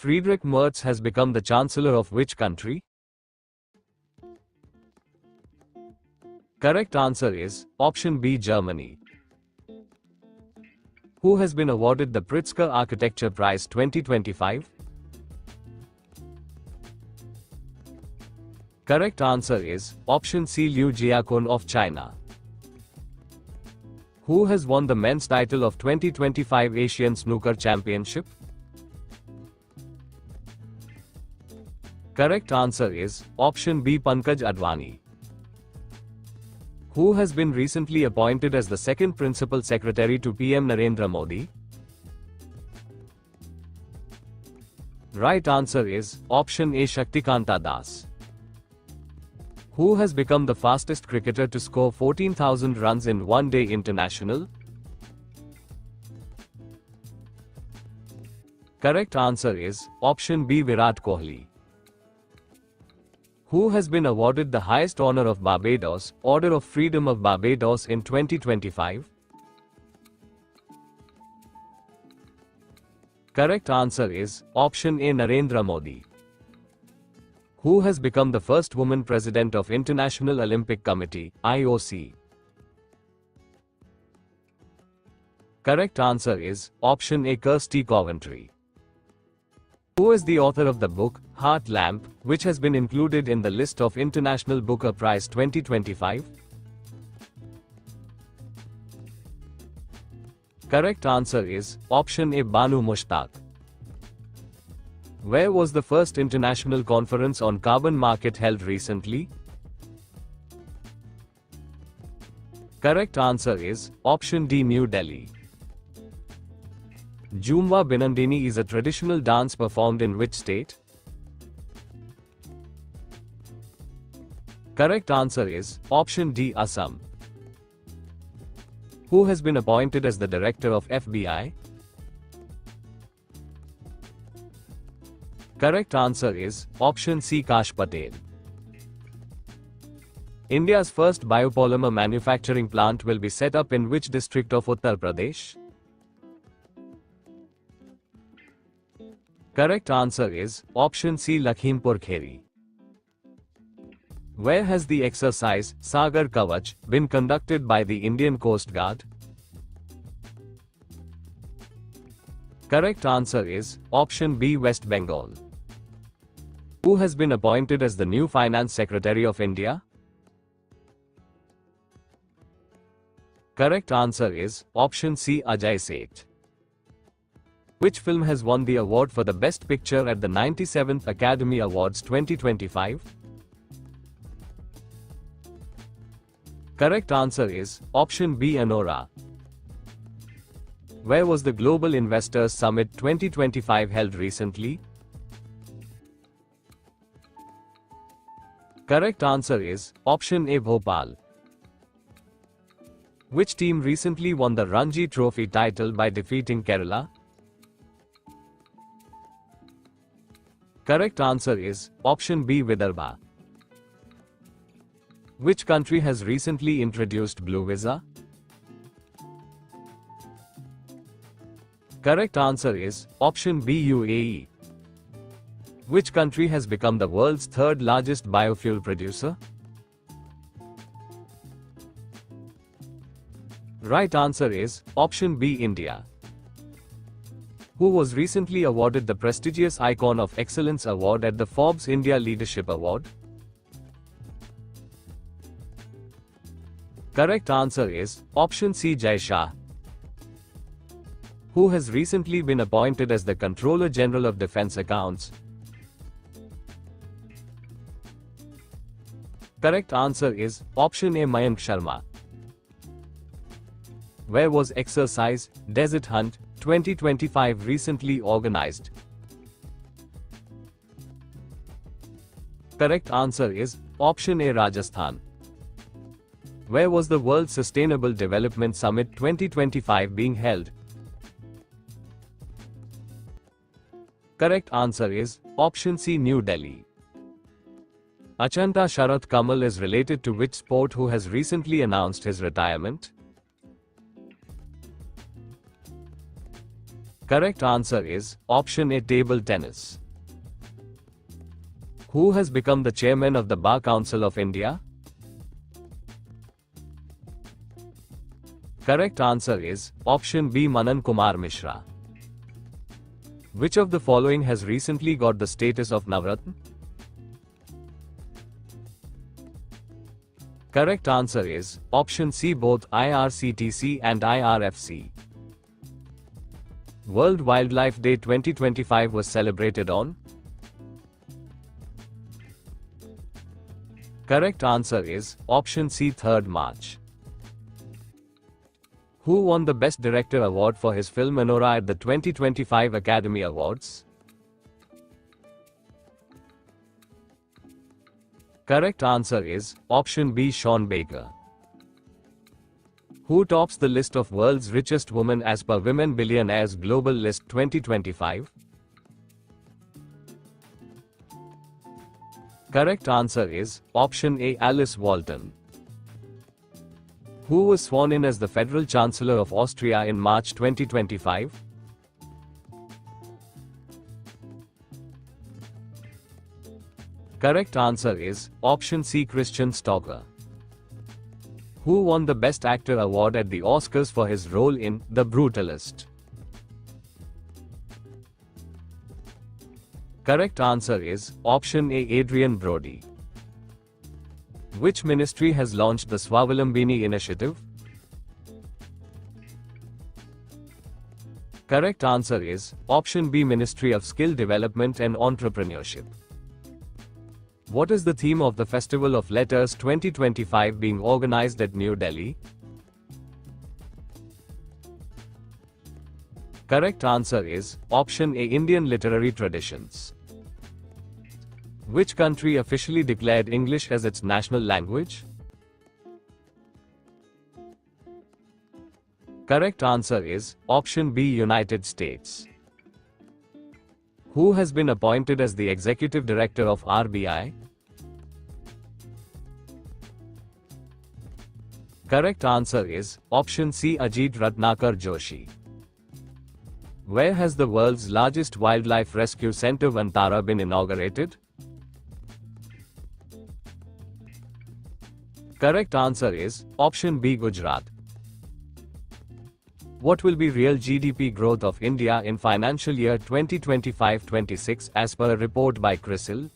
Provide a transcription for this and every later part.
Friedrich Merz has become the Chancellor of which country? Correct answer is option B, Germany. Who has been awarded the Pritzker Architecture Prize 2025? Correct answer is option C, Liu Jiakun of China. Who has won the men's title of 2025 Asian Snooker Championship? Correct answer is option B, Pankaj Advani. Who has been recently appointed as the second Principal Secretary to PM Narendra Modi? Right answer is option A, Shaktikanta Das. Who has become the fastest cricketer to score 14,000 runs in one-day international? Correct answer is option B, Virat Kohli. Who has been awarded the highest honor of Barbados, Order of Freedom of Barbados in 2025? Correct answer is option A, Narendra Modi. Who has become the first woman president of International Olympic Committee, IOC? Correct answer is option A, Kirsty Coventry. Who is the author of the book, Heart Lamp, which has been included in the list of International Booker Prize 2025? Correct answer is option A, Banu Mushtaq. Where was the first international conference on carbon market held recently? Correct answer is option D, New Delhi. Jhumwa Binandini is a traditional dance performed in which state? Correct answer is option D, Assam. Who has been appointed as the director of FBI? Correct answer is option C, Kash Patel. India's first biopolymer manufacturing plant will be set up in which district of Uttar Pradesh? Correct answer is option C, Lakhimpur Kheri. Where has the exercise, Sagar Kavach, been conducted by the Indian Coast Guard? Correct answer is option B, West Bengal. Who has been appointed as the new Finance Secretary of India? Correct answer is option C, Ajay Seth. Which film has won the award for the Best Picture at the 97th Academy Awards 2025? Correct answer is option B, Anora. Where was the Global Investors Summit 2025 held recently? Correct answer is option A, Bhopal. Which team recently won the Ranji Trophy title by defeating Kerala? Correct answer is option B, Vidarbha. Which country has recently introduced Blue Visa? Correct answer is option B, UAE. Which country has become the world's third largest biofuel producer? Right answer is option B, India. Who was recently awarded the prestigious Icon of Excellence Award at the Forbes India Leadership Award? Correct answer is option C, Jai Shah. Who has recently been appointed as the Controller General of Defense Accounts? Correct answer is option A, Mayank Sharma. Where was exercise, Desert Hunt, 2025 recently organized? Correct answer is option A, Rajasthan. Where was the World Sustainable Development Summit 2025 being held? Correct answer is option C, New Delhi. Achanta Sharath Kamal is related to which sport who has recently announced his retirement? Correct answer is option A, table tennis. Who has become the chairman of the Bar Council of India? Correct answer is option B, Manan Kumar Mishra. Which of the following has recently got the status of Navratna? Correct answer is option C, both IRCTC and IRFC. World Wildlife Day 2025 was celebrated on? Correct answer is option C, 3rd March. Who won the Best Director award for his film Anora at the 2025 Academy Awards? Correct answer is option B, Sean Baker. Who tops the list of world's richest women as per Women Billionaires Global List 2025? Correct answer is option A, Alice Walton. Who was sworn in as the Federal Chancellor of Austria in March 2025? Correct answer is option C, Christian Stocker. Who won the Best Actor award at the Oscars for his role in The Brutalist? Correct answer is option A, Adrian Brody. Which ministry has launched the Swavalambiनी initiative? Correct answer is option B, Ministry of Skill Development and Entrepreneurship. What is the theme of the Festival of Letters 2025 being organized at New Delhi? Correct answer is option A, Indian Literary Traditions. Which country officially declared English as its national language? Correct answer is option B, United States. Who has been appointed as the Executive Director of RBI? Correct answer is option C, Ajit Ratnakar Joshi. Where has the world's largest wildlife rescue center Vantara been inaugurated? Correct answer is option B, Gujarat. What will be real GDP growth of India in financial year 2025-26 as per a report by CRISIL?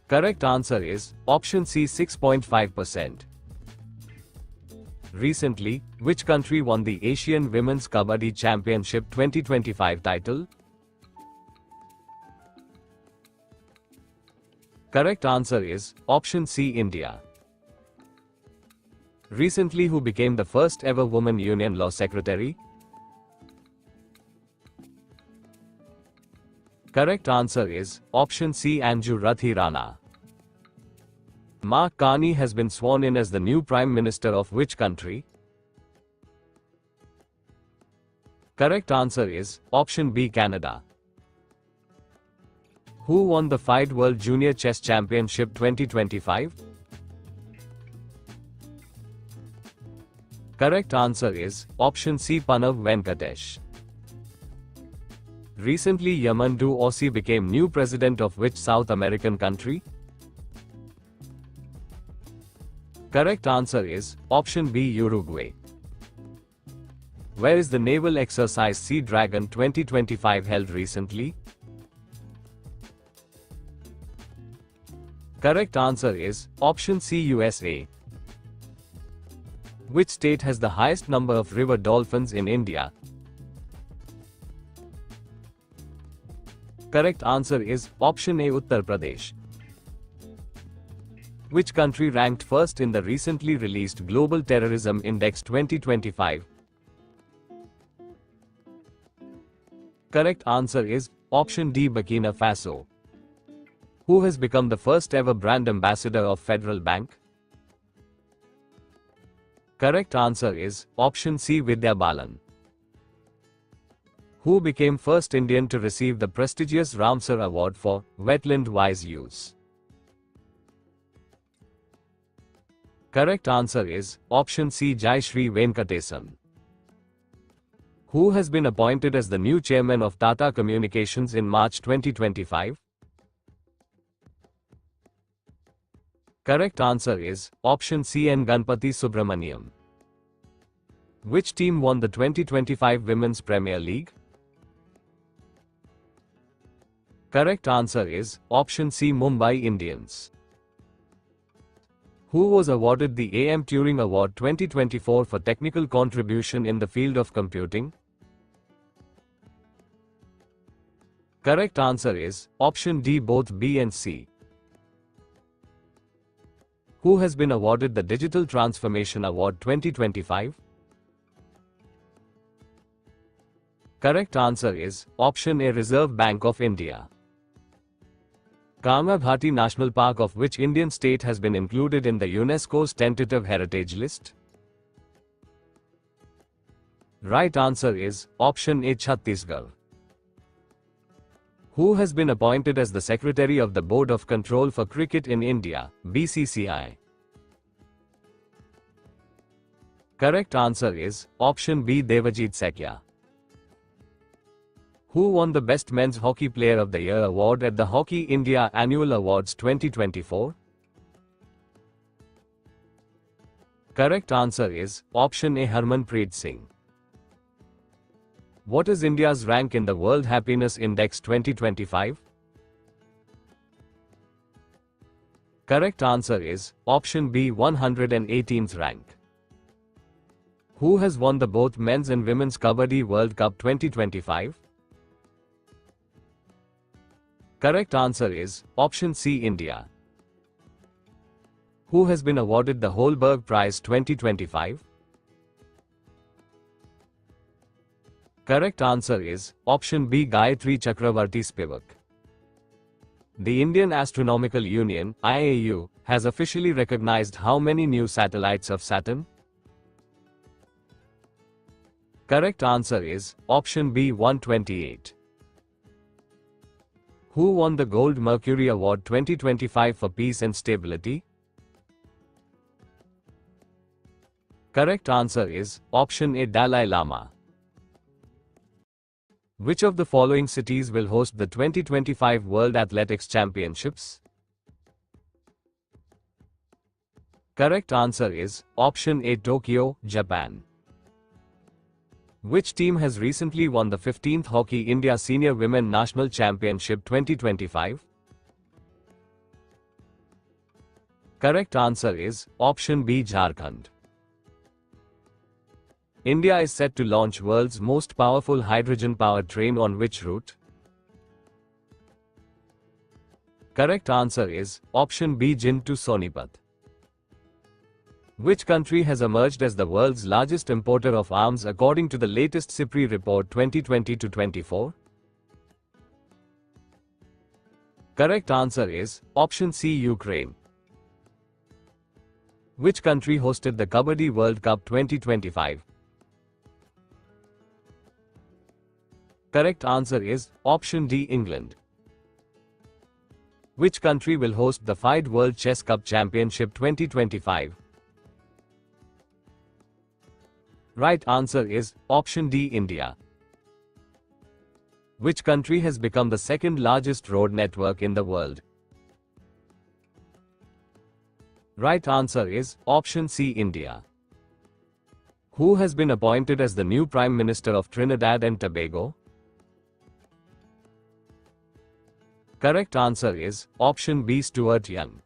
Correct answer is option C, 6.5%. Recently, which country won the Asian Women's Kabaddi Championship 2025 title? Correct answer is option C, India. Recently, who became the first ever woman union law secretary? Correct answer is option C, Anju Rathi Rana. Mark Carney has been sworn in as the new Prime Minister of which country? Correct answer is option B, Canada. Who won the FIDE World Junior Chess Championship 2025? Correct answer is option C, Panav Venkatesh. Recently, Yamandu Ossi became new president of which South American country? Correct answer is option B, Uruguay. Where is the naval exercise Sea Dragon 2025 held recently? Correct answer is option C, USA. Which state has the highest number of river dolphins in India? Correct answer is option A, Uttar Pradesh. Which country ranked first in the recently released Global Terrorism Index 2025? Correct answer is option D, Burkina Faso. Who has become the first ever brand ambassador of Federal Bank? Correct answer is option C, Vidya Balan. Who became first Indian to receive the prestigious Ramsar Award for wetland wise use? Correct answer is option C, Jayashree Venkatesan. Who has been appointed as the new chairman of Tata Communications in March 2025? Correct answer is option C, N. Ganpati Subramaniam. Which team won the 2025 Women's Premier League? Correct answer is option C, Mumbai Indians. Who was awarded the A.M. Turing Award 2024 for technical contribution in the field of computing? Correct answer is option D, both B and C. Who has been awarded the Digital Transformation Award 2025? Correct answer is option A, Reserve Bank of India. Kamabhati National Park of which Indian state has been included in the UNESCO's tentative heritage list? Right answer is option A, Chhattisgarh. Who has been appointed as the Secretary of the Board of Control for Cricket in India, BCCI? Correct answer is option B, Devajit Sekhya. Who won the Best Men's Hockey Player of the Year award at the Hockey India Annual Awards 2024? Correct answer is option A, Harmanpreet Singh. What is India's rank in the World Happiness Index 2025? Correct answer is option B, 118th rank. Who has won the both Men's and Women's Kabaddi World Cup 2025? Correct answer is option C, India. Who has been awarded the Holberg Prize 2025? Correct answer is option B, Gayatri Chakravarti Spivak. The Indian Astronomical Union (IAU) has officially recognized how many new satellites of Saturn? Correct answer is option B, 128. Who won the Gold Mercury Award 2025 for Peace and Stability? Correct answer is option A, Dalai Lama. Which of the following cities will host the 2025 World Athletics Championships? Correct answer is option A, Tokyo, Japan. Which team has recently won the 15th Hockey India Senior Women National Championship 2025? Correct answer is option B, Jharkhand. India is set to launch world's most powerful hydrogen-powered train on which route? Correct answer is option B, Jind to Sonipat. Which country has emerged as the world's largest importer of arms according to the latest SIPRI report 2020-24? Correct answer is option C, Ukraine. Which country hosted the Kabaddi World Cup 2025? Correct answer is option D, England. Which country will host the FIDE World Chess Cup Championship 2025? Right answer is option D, India. Which country has become the second largest road network in the world? Right answer is option C, India. Who has been appointed as the new Prime Minister of Trinidad and Tobago? Correct answer is option B, Stuart Young.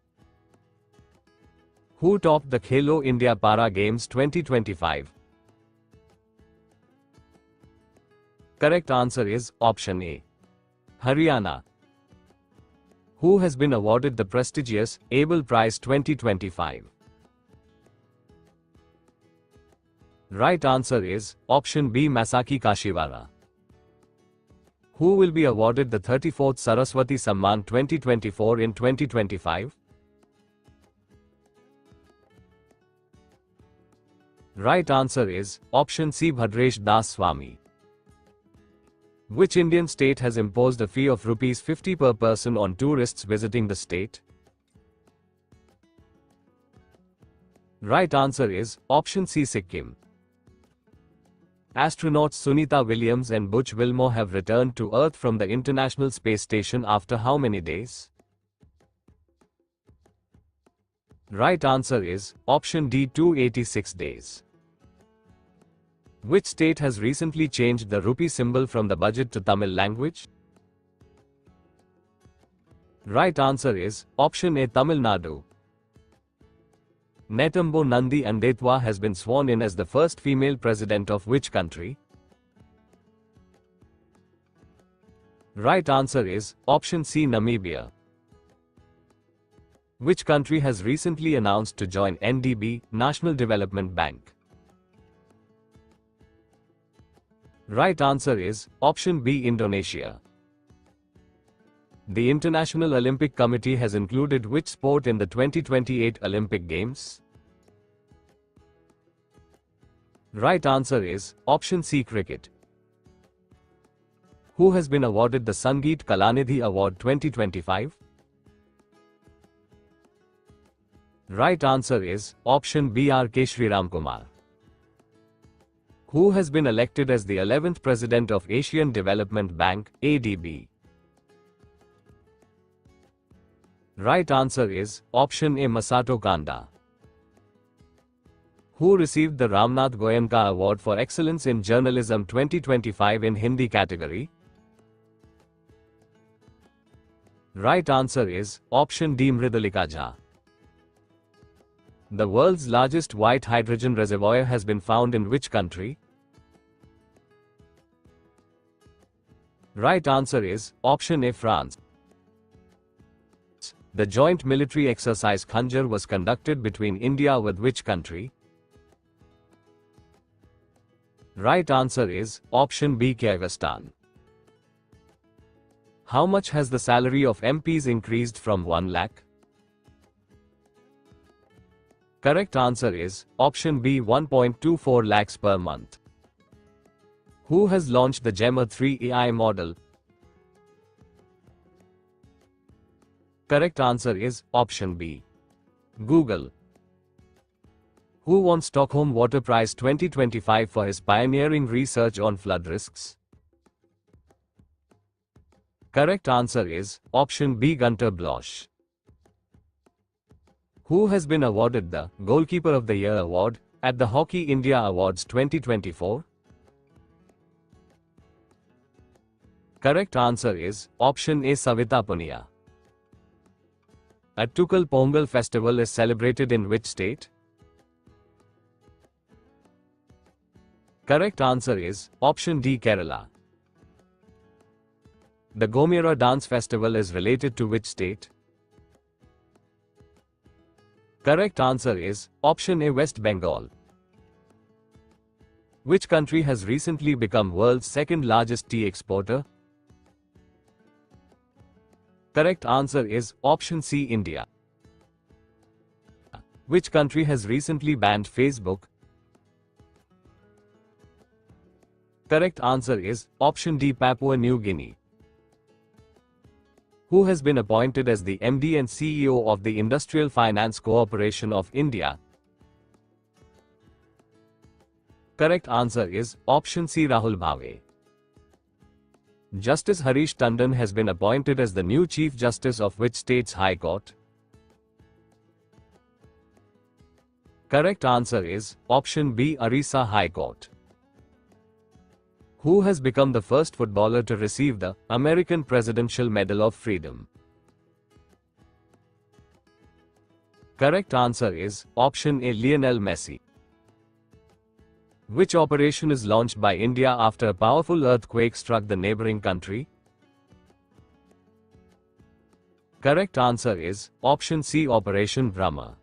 Who topped the Khelo India Para Games 2025? Correct answer is option A, Haryana. Who has been awarded the prestigious Abel Prize 2025? Right answer is option B, Masaki Kashiwara. Who will be awarded the 34th Saraswati Samman 2024 in 2025? Right answer is option C, Bhadresh Das Swami. Which Indian state has imposed a fee of Rs 50 per person on tourists visiting the state? Right answer is option C, Sikkim. Astronauts Sunita Williams and Butch Wilmore have returned to Earth from the International Space Station after how many days? Right answer is option D, 286 days. Which state has recently changed the rupee symbol from the budget to Tamil language? Right answer is option A, Tamil Nadu. Netumbo Nandi Andetwa has been sworn in as the first female president of which country? Right answer is option C, Namibia. Which country has recently announced to join NDB, National Development Bank? Right answer is option B, Indonesia. The International Olympic Committee has included which sport in the 2028 Olympic Games? Right answer is option C, cricket. Who has been awarded the Sangeet Kalanidhi Award 2025? Right answer is option B, R.K. Sriram Kumar. Who has been elected as the 11th President of Asian Development Bank, ADB? Right answer is option A, Masato Kanda. Who received the Ramnath Goenka Award for Excellence in Journalism 2025 in Hindi category? Right answer is option D, Mridulika Jha. The world's largest white hydrogen reservoir has been found in which country? Right answer is option A, France. The joint military exercise Khanjar was conducted between India with which country? Right answer is option B, Kyrgyzstan. How much has the salary of MPs increased from 1 lakh? Correct answer is option B, 1.24 lakhs per month. Who has launched the Gemma 3 AI model? Correct answer is option B, Google. Who won Stockholm Water Prize 2025 for his pioneering research on flood risks? Correct answer is option B, Gunter Blosch. Who has been awarded the Goalkeeper of the Year award at the Hockey India Awards 2024? Correct answer is option A, Savita Punia. Attukal Pongal festival is celebrated in which state? Correct answer is option D, Kerala. The Gomera dance festival is related to which state? Correct answer is option A, West Bengal. Which country has recently become world's second largest tea exporter? Correct answer is option C, India. Which country has recently banned Facebook? Correct answer is option D, Papua New Guinea. Who has been appointed as the MD and CEO of the Industrial Finance Corporation of India? Correct answer is option C, Rahul Bhave. Justice Harish Tandon has been appointed as the new Chief Justice of which state's High Court? Correct answer is option B, Orissa High Court. Who has become the first footballer to receive the American Presidential Medal of Freedom? Correct answer is option A, Lionel Messi. Which operation is launched by India after a powerful earthquake struck the neighboring country? Correct answer is option C, Operation Brahma.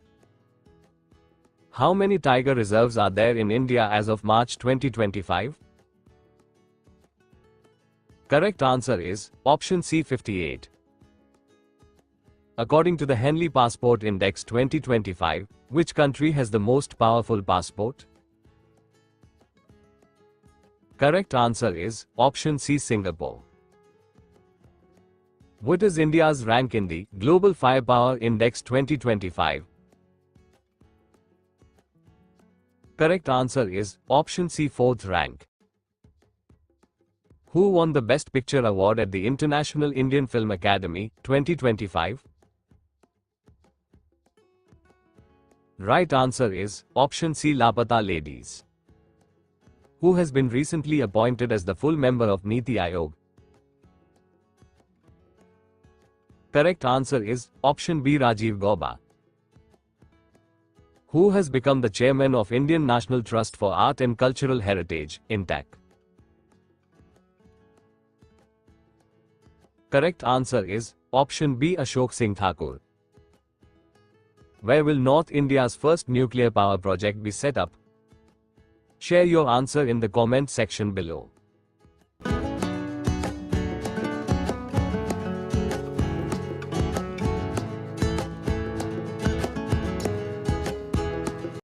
How many tiger reserves are there in India as of March 2025? Correct answer is option C, 58. According to the Henley Passport Index 2025, which country has the most powerful passport? Correct answer is option C, Singapore. What is India's rank in the Global Firepower Index 2025? Correct answer is option C, 4th rank. Who won the Best Picture award at the International Indian Film Academy 2025? Right answer is option C, Lapata Ladies. Who has been recently appointed as the full member of Niti Aayog? Correct answer is option B, Rajiv Gauba. Who has become the chairman of Indian National Trust for Art and Cultural Heritage, INTAC? Correct answer is option B, Ashok Singh Thakur. Where will North India's first nuclear power project be set up? Share your answer in the comment section below.